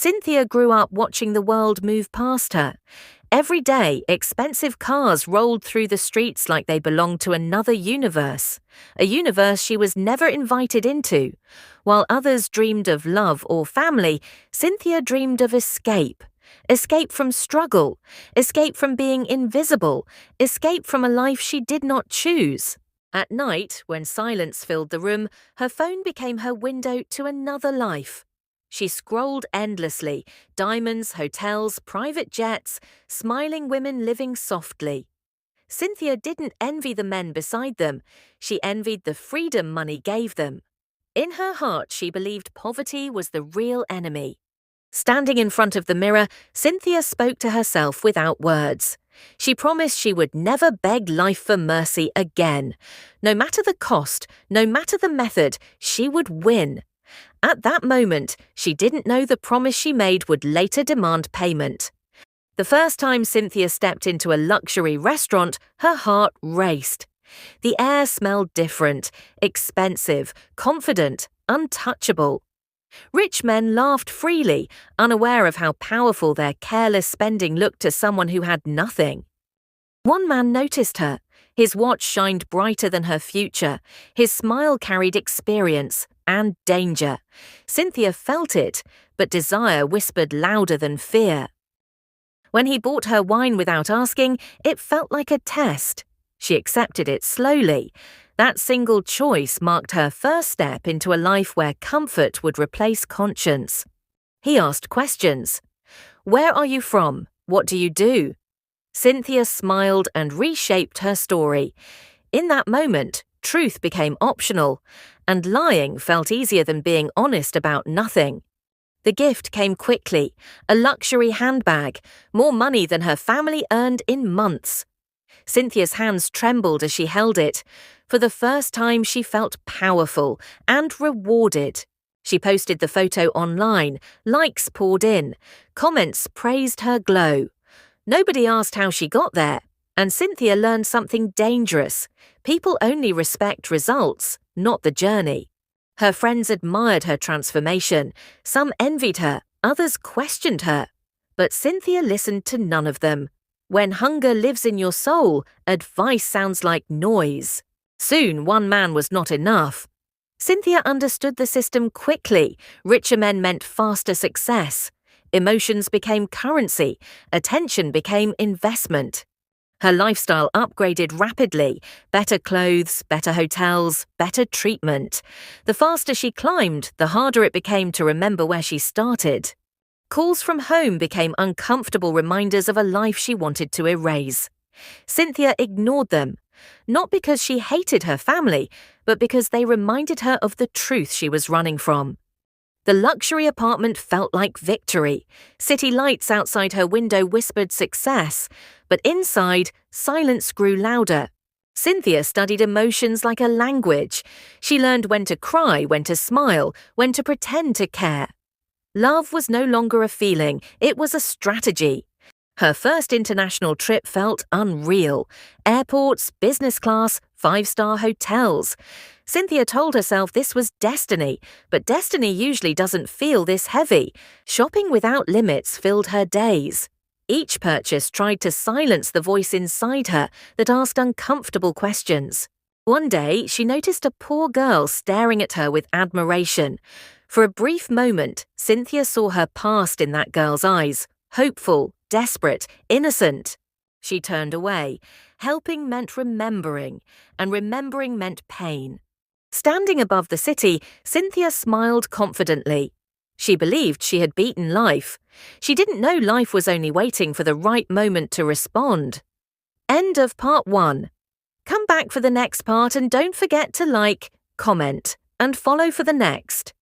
Cynthia grew up watching the world move past her. Every day, expensive cars rolled through the streets like they belonged to another universe, a universe she was never invited into. While others dreamed of love or family, Cynthia dreamed of escape. Escape from struggle, escape from being invisible, escape from a life she did not choose. At night, when silence filled the room, her phone became her window to another life. She scrolled endlessly, diamonds, hotels, private jets, smiling women living softly. Cynthia didn't envy the men beside them, she envied the freedom money gave them. In her heart, she believed poverty was the real enemy. Standing in front of the mirror, Cynthia spoke to herself without words. She promised she would never beg life for mercy again. No matter the cost, no matter the method, she would win. At that moment, she didn't know the promise she made would later demand payment. The first time Cynthia stepped into a luxury restaurant, her heart raced. The air smelled different, expensive, confident, untouchable. Rich men laughed freely, unaware of how powerful their careless spending looked to someone who had nothing. One man noticed her. His watch shined brighter than her future. His smile carried experience and danger. Cynthia felt it, but desire whispered louder than fear. When he bought her wine without asking, it felt like a test. She accepted it slowly. That single choice marked her first step into a life where comfort would replace conscience. He asked questions. Where are you from? What do you do? Cynthia smiled and reshaped her story. In that moment, truth became optional, and lying felt easier than being honest about nothing. The gift came quickly, a luxury handbag, more money than her family earned in months. Cynthia's hands trembled as she held it. For the first time, she felt powerful and rewarded. She posted the photo online. Likes poured in. Comments praised her glow. Nobody asked how she got there, and Cynthia learned something dangerous. People only respect results, not the journey. Her friends admired her transformation. Some envied her, others questioned her. But Cynthia listened to none of them. When hunger lives in your soul, advice sounds like noise. Soon, one man was not enough. Cynthia understood the system quickly. Richer men meant faster success. Emotions became currency. Attention became investment. Her lifestyle upgraded rapidly. Better clothes, better hotels, better treatment. The faster she climbed, the harder it became to remember where she started. Calls from home became uncomfortable reminders of a life she wanted to erase. Cynthia ignored them, not because she hated her family, but because they reminded her of the truth she was running from. The luxury apartment felt like victory. City lights outside her window whispered success, but inside, silence grew louder. Cynthia studied emotions like a language. She learned when to cry, when to smile, when to pretend to care. Love was no longer a feeling, it was a strategy. Her first international trip felt unreal. Airports, business class, 5-star hotels. Cynthia told herself this was destiny, but destiny usually doesn't feel this heavy. Shopping without limits filled her days. Each purchase tried to silence the voice inside her that asked uncomfortable questions. One day, she noticed a poor girl staring at her with admiration. For a brief moment, Cynthia saw her past in that girl's eyes, hopeful, desperate, innocent. She turned away. Helping meant remembering, and remembering meant pain. Standing above the city, Cynthia smiled confidently. She believed she had beaten life. She didn't know life was only waiting for the right moment to respond. End of part 1. Come back for the next part and don't forget to like, comment, and follow for the next.